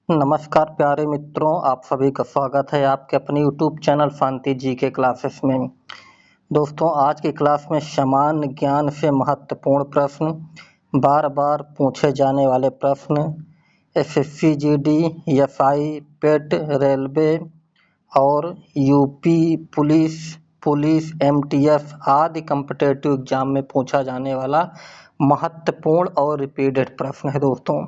नमस्कार प्यारे मित्रों, आप सभी का स्वागत है आपके अपने यूट्यूब चैनल शांति जी के क्लासेस में। दोस्तों, आज की क्लास में सामान्य ज्ञान से महत्वपूर्ण प्रश्न, बार बार पूछे जाने वाले प्रश्न, एसएससी जीडी, एसआई, पेट, रेलवे और यूपी पुलिस एमटीएस आदि कॉम्पिटिटिव एग्जाम में पूछा जाने वाला महत्वपूर्ण और रिपीटेड प्रश्न है। दोस्तों,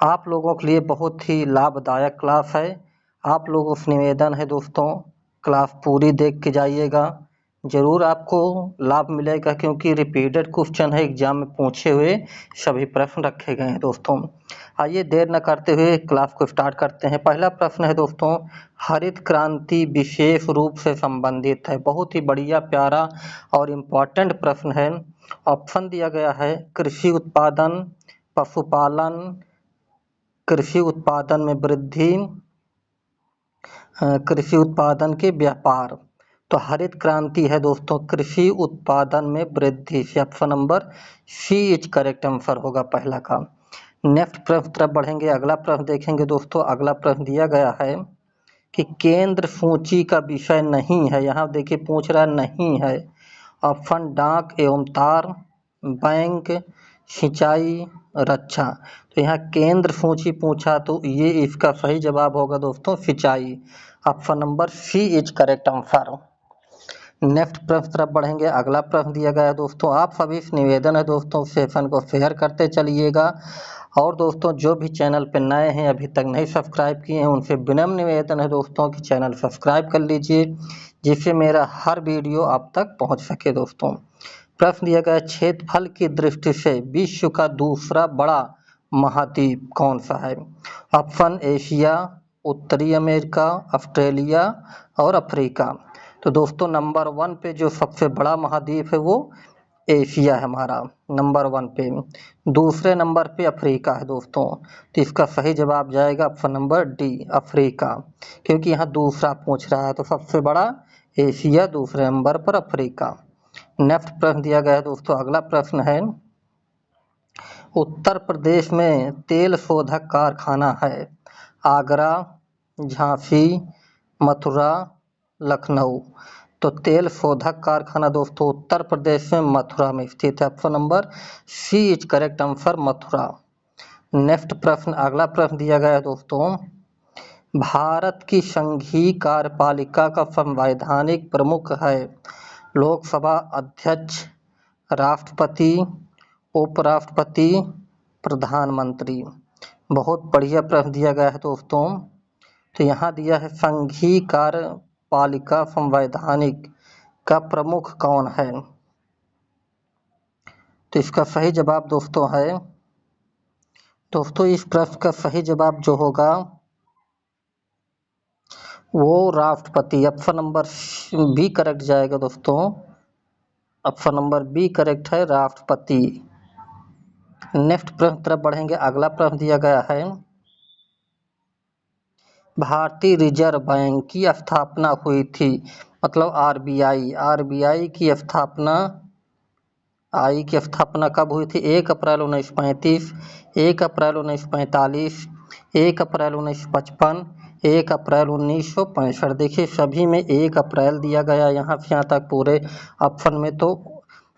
आप लोगों के लिए बहुत ही लाभदायक क्लास है। आप लोगों से निवेदन है दोस्तों, क्लास पूरी देख के जाइएगा, ज़रूर आपको लाभ मिलेगा क्योंकि रिपीटेड क्वेश्चन है, एग्जाम में पूछे हुए सभी प्रश्न रखे गए हैं। दोस्तों, आइए देर न करते हुए क्लास को स्टार्ट करते हैं। पहला प्रश्न है दोस्तों, हरित क्रांति विशेष रूप से संबंधित है। बहुत ही बढ़िया, प्यारा और इम्पोर्टेंट प्रश्न है। ऑप्शन दिया गया है कृषि उत्पादन, पशुपालन, कृषि उत्पादन में वृद्धि, कृषि उत्पादन के व्यापार। तो हरित क्रांति है दोस्तों कृषि उत्पादन में वृद्धि से option number C is correct answer होगा पहला का। नेक्स्ट प्रश्न तरफ बढ़ेंगे, अगला प्रश्न देखेंगे दोस्तों। अगला प्रश्न दिया गया है कि केंद्र सूची का विषय नहीं है। यहाँ देखिए पूछ रहा नहीं है। ऑप्शन डाक एवं तार, बैंक, सिंचाई, रक्षा। तो यहाँ केंद्र सूची पूछा तो ये इसका सही जवाब होगा दोस्तों सिंचाई। Option number C is correct answer. Next प्रश्न तरफ बढ़ेंगे, अगला प्रश्न दिया गया है दोस्तों। आप सभी से निवेदन है दोस्तों, सेशन को शेयर करते चलिएगा और दोस्तों जो भी चैनल पर नए हैं अभी तक नहीं सब्सक्राइब किए हैं उनसे विनम्र निवेदन है दोस्तों कि चैनल सब्सक्राइब कर लीजिए जिससे मेरा हर वीडियो आप तक पहुंच सके। दोस्तों, प्रश्न दिया गया क्षेत्रफल की दृष्टि से विश्व का दूसरा बड़ा महाद्वीप कौन सा है। ऑप्शन एशिया, उत्तरी अमेरिका, ऑस्ट्रेलिया और अफ्रीका। तो दोस्तों नंबर 1 पे जो सबसे बड़ा महाद्वीप है वो एशिया है हमारा, नंबर 1 पे। दूसरे नंबर पे अफ्रीका है दोस्तों। तो इसका सही जवाब जाएगा ऑप्शन नंबर डी, अफ्रीका, क्योंकि यहाँ दूसरा पूछ रहा है। तो सबसे बड़ा एशिया, दूसरे नंबर पर अफ्रीका। नेक्स्ट प्रश्न दिया गया है दोस्तों, अगला प्रश्न है उत्तर प्रदेश में तेल शोधक कारखाना है। आगरा, झांसी, मथुरा, लखनऊ। तो तेल शोधक कारखाना दोस्तों उत्तर प्रदेश में मथुरा में स्थित है। Option number C is correct answer, Mathura. Next प्रश्न, अगला प्रश्न दिया गया है दोस्तों, भारत की संघीय कार्यपालिका का संवैधानिक प्रमुख है लोकसभा अध्यक्ष, राष्ट्रपति, उपराष्ट्रपति, प्रधानमंत्री। बहुत बढ़िया प्रश्न दिया गया है दोस्तों। तो यहाँ दिया है संघीय कार्यपालिका संवैधानिक का प्रमुख कौन है। तो इसका सही जवाब दोस्तों है, दोस्तों इस प्रश्न का सही जवाब जो होगा वो राष्ट्रपति। ऑप्शन नंबर बी करेक्ट जाएगा दोस्तों। ऑप्शन नंबर बी करेक्ट है, राष्ट्रपति। नेक्स्ट प्रश्न तरफ बढ़ेंगे, अगला प्रश्न दिया गया है भारतीय रिजर्व बैंक की स्थापना हुई थी, मतलब आरबीआई की स्थापना कब हुई थी। 1 अप्रैल 1935, 1 अप्रैल 1945, 1 अप्रैल 1955, 1 अप्रैल 1965। देखिए सभी में 1 अप्रैल दिया गया, यहाँ से यहाँ तक पूरे ऑप्शन में। तो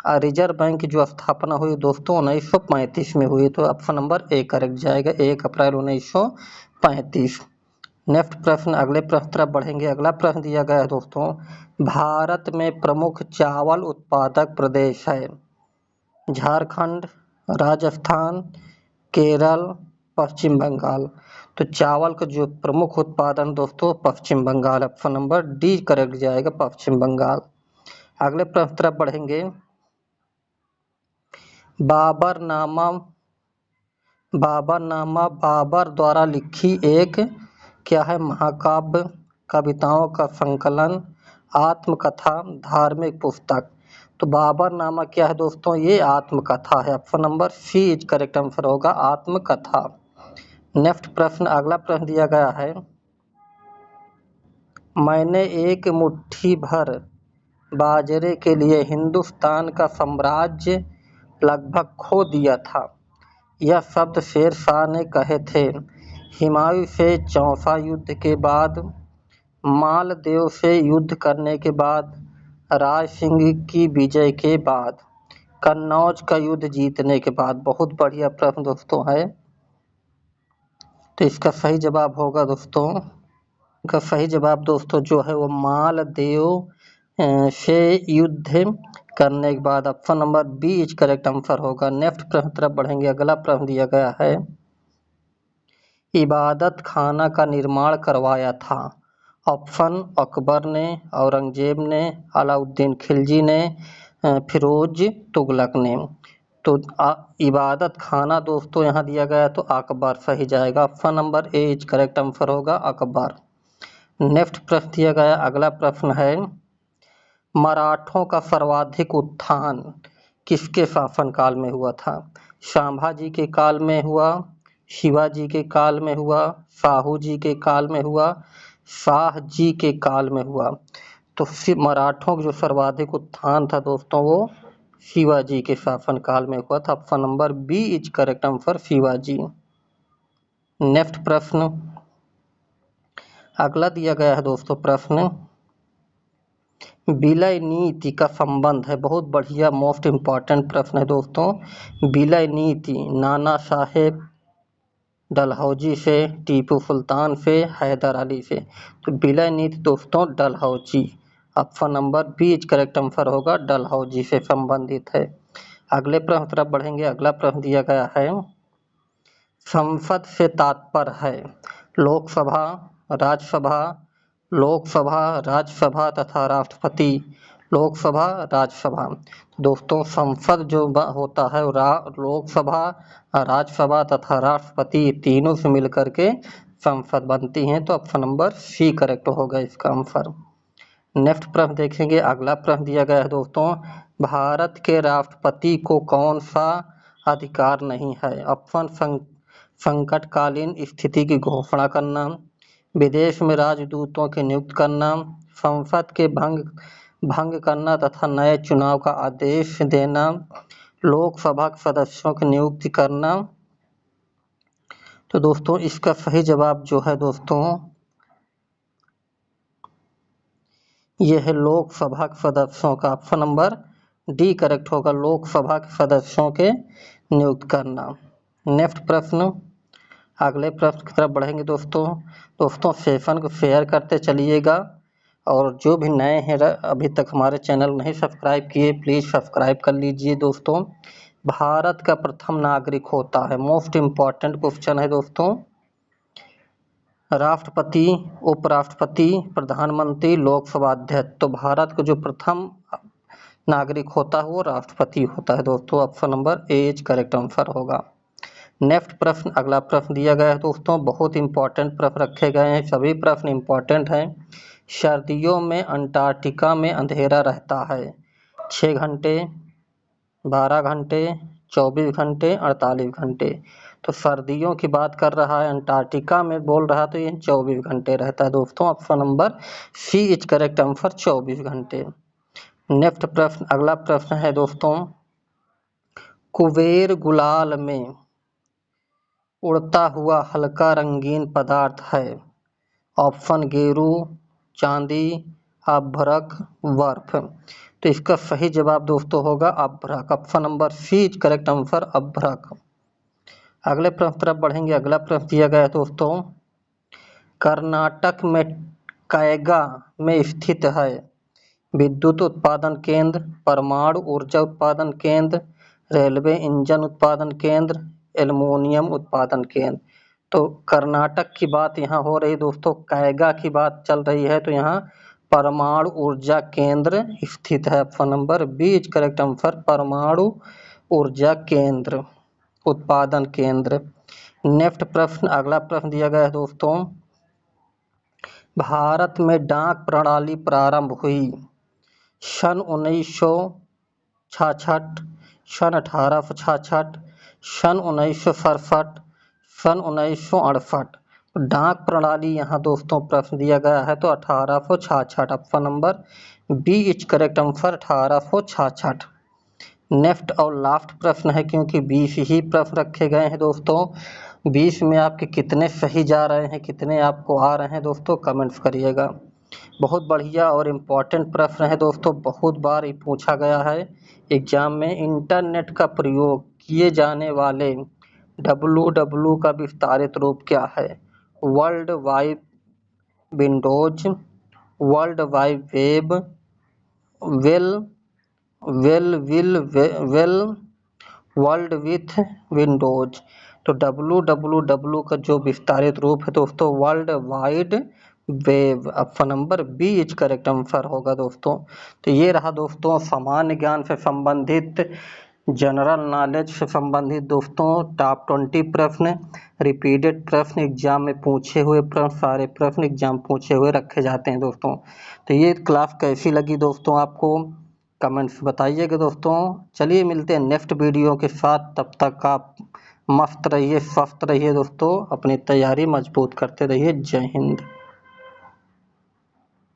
रिजर्व बैंक की जो स्थापना हुई दोस्तों 1935 में हुई। तो ऑप्शन नंबर ए करेक्ट जाएगा, 1 अप्रैल 1935। नेक्स्ट प्रश्न, अगले प्रश्न तरफ बढ़ेंगे, अगला प्रश्न दिया गया है दोस्तों, भारत में प्रमुख चावल उत्पादक प्रदेश है। झारखंड, राजस्थान, केरल, पश्चिम बंगाल। तो चावल का जो प्रमुख उत्पादन दोस्तों Paschim Bangal. Option number D correct जाएगा, पश्चिम बंगाल। अगले प्रश्न तरफ बढ़ेंगे, बाबरनामा बाबर द्वारा लिखी एक क्या है महाकाव्य, कविताओं का संकलन, आत्मकथा, धार्मिक पुस्तक। तो बाबरनामा क्या है दोस्तों, ये आत्मकथा है। Option number C is correct answer होगा, आत्मकथा। नेक्स्ट प्रश्न, अगला प्रश्न दिया गया है मैंने एक मुट्ठी भर बाजरे के लिए हिंदुस्तान का साम्राज्य लगभग खो दिया था, यह शब्द शेर शाह ने कहे थे। हुमायूं से चौसा युद्ध के बाद, मालदेव से युद्ध करने के बाद, राय सिंह की विजय के बाद, कन्नौज का युद्ध जीतने के बाद। बहुत बढ़िया प्रश्न दोस्तों है। तो इसका सही जवाब होगा दोस्तों, इसका सही जवाब दोस्तों जो है वो मालदेव से युद्ध करने के बाद। Option number B is correct answer होगा। नेक्स्ट प्रश्न तरफ बढ़ेंगे। अगला प्रश्न दिया गया है, इबादत खाना का निर्माण करवाया था। ऑप्शन अकबर ने, औरंगजेब ने, अलाउद्दीन खिलजी ने, फिरोज तुगलक ने। तो इबादत खाना दोस्तों यहाँ दिया गया है तो अकबर सही जाएगा। Option number A is correct answer होगा अकबर। नेक्स्ट प्रश्न दिया गया, अगला प्रश्न है, मराठों का सर्वाधिक उत्थान किसके शासनकाल में हुआ था? संभाजी के काल में हुआ, शिवाजी के काल में हुआ, साहू जी के काल में हुआ, शाह जी के काल में हुआ। तो मराठों का जो सर्वाधिक उत्थान था दोस्तों वो शिवाजी के शासनकाल में हुआ था। Option number B is correct answer Shivaji. Next प्रश्न अगला दिया गया है दोस्तों प्रश्न, विलय नीति का संबंध है। बहुत बढ़िया मोस्ट इम्पॉर्टेंट प्रश्न है दोस्तों। विलय नीति नाना साहेब डलहौजी से, टीपू सुल्तान से, हैदर अली से। तो विलय नीति दोस्तों Dalhousie. Option number B is correct answer होगा, डलहौजी से संबंधित है। अगले प्रश्न तरफ बढ़ेंगे। अगला प्रश्न दिया गया है, संसद से तात्पर्य है लोकसभा, राज्यसभा, लोकसभा, राज्यसभा तथा राष्ट्रपति। लोकसभा, राज्यसभा। दोस्तों संसद जो होता है लोकसभा, राज्यसभा तथा राष्ट्रपति तीनों से मिलकर के संसद बनती हैं। तो ऑप्शन नंबर सी करेक्ट होगा इसका आंसर। नेक्स्ट प्रश्न देखेंगे। अगला प्रश्न दिया गया है दोस्तों, भारत के राष्ट्रपति को कौन सा अधिकार नहीं है? ऑप्शन संकटकालीन स्थिति की घोषणा करना, विदेश में राजदूतों की नियुक्त करना, संसद के भंग करना तथा नए चुनाव का आदेश देना, लोकसभा के सदस्यों की नियुक्ति करना। तो दोस्तों इसका सही जवाब जो है दोस्तों यह है लोकसभा के सदस्यों का। ऑप्शन नंबर डी करेक्ट होगा, लोकसभा के सदस्यों के नियुक्त करना। नेक्स्ट प्रश्न अगले प्रश्न की तरफ बढ़ेंगे दोस्तों सेशन को शेयर करते चलिएगा, और जो भी नए हैं अभी तक हमारे चैनल नहीं सब्सक्राइब किए प्लीज़ सब्सक्राइब कर लीजिए। दोस्तों भारत का प्रथम नागरिक होता है, मोस्ट इम्पॉर्टेंट क्वेश्चन है दोस्तों, राष्ट्रपति, उपराष्ट्रपति, प्रधानमंत्री, लोकसभा अध्यक्ष। तो भारत का जो प्रथम नागरिक होता है वो राष्ट्रपति होता है दोस्तों। Option number A is correct answer होगा। नेक्स्ट प्रश्न अगला प्रश्न दिया गया है दोस्तों, बहुत इंपॉर्टेंट प्रश्न रखे गए हैं, सभी प्रश्न इंपॉर्टेंट हैं। सर्दियों में अंटार्कटिका में अंधेरा रहता है 6 घंटे, 12 घंटे, 24 घंटे, 48 घंटे। तो सर्दियों की बात कर रहा है, अंटार्कटिका में बोल रहा तो ये 24 घंटे रहता है दोस्तों। Option number C is correct answer 24 घंटे। नेक्स्ट प्रश्न अगला प्रश्न है दोस्तों, कुबेर गुलाल में उड़ता हुआ हल्का रंगीन पदार्थ है। ऑप्शन गेरू, चांदी, अभ्रक, बर्फ। तो इसका सही जवाब दोस्तों होगा अभ्रक। Option number C is correct answer अभ्रक। अगले प्रश्न तरफ बढ़ेंगे। अगला प्रश्न दिया गया है दोस्तों, कर्नाटक में कैगा में स्थित है विद्युत उत्पादन केंद्र, परमाणु ऊर्जा उत्पादन केंद्र, रेलवे इंजन उत्पादन केंद्र, एल्युमिनियम उत्पादन केंद्र। तो कर्नाटक की बात यहाँ हो रही दोस्तों, कैगा की बात चल रही है, तो यहाँ परमाणु ऊर्जा केंद्र स्थित है। Option number B is correct answer परमाणु ऊर्जा केंद्र उत्पादन केंद्र। नेक्स्ट प्रश्न अगला प्रश्न दिया गया है दोस्तों, भारत में डाक प्रणाली प्रारंभ हुई सन 1966, सन 1866, सन 1967, सन 1968। डाक प्रणाली यहाँ दोस्तों प्रश्न दिया गया है तो 1866। Option number B is correct answer 1866। Next और लास्ट प्रश्न है, क्योंकि 20 ही प्रश्न रखे गए हैं दोस्तों। 20 में आपके कितने सही जा रहे हैं, कितने आपको आ रहे हैं दोस्तों, कमेंट्स करिएगा। बहुत बढ़िया और इम्पॉर्टेंट प्रश्न है दोस्तों, बहुत बार ये पूछा गया है एग्जाम में। इंटरनेट का प्रयोग किए जाने वाले www का विस्तारित रूप क्या है? World wide windows, world wide web, well world with windows. तो www का जो विस्तारित रूप है दोस्तों, world wide web. Option number B is correct answer होगा दोस्तों। तो ये रहा दोस्तों सामान्य ज्ञान से संबंधित, जनरल नॉलेज से संबंधित दोस्तों टॉप 20 प्रश्न, रिपीटेड प्रश्न, एग्जाम में पूछे हुए प्रश्न, सारे प्रश्न एग्जाम पूछे हुए रखे जाते हैं दोस्तों। तो ये क्लास कैसी लगी दोस्तों आपको, कमेंट्स बताइएगा दोस्तों। चलिए मिलते हैं नेक्स्ट वीडियो के साथ, तब तक आप मस्त रहिए, स्वस्थ रहिए दोस्तों, अपनी तैयारी मजबूत करते रहिए। जय हिंद।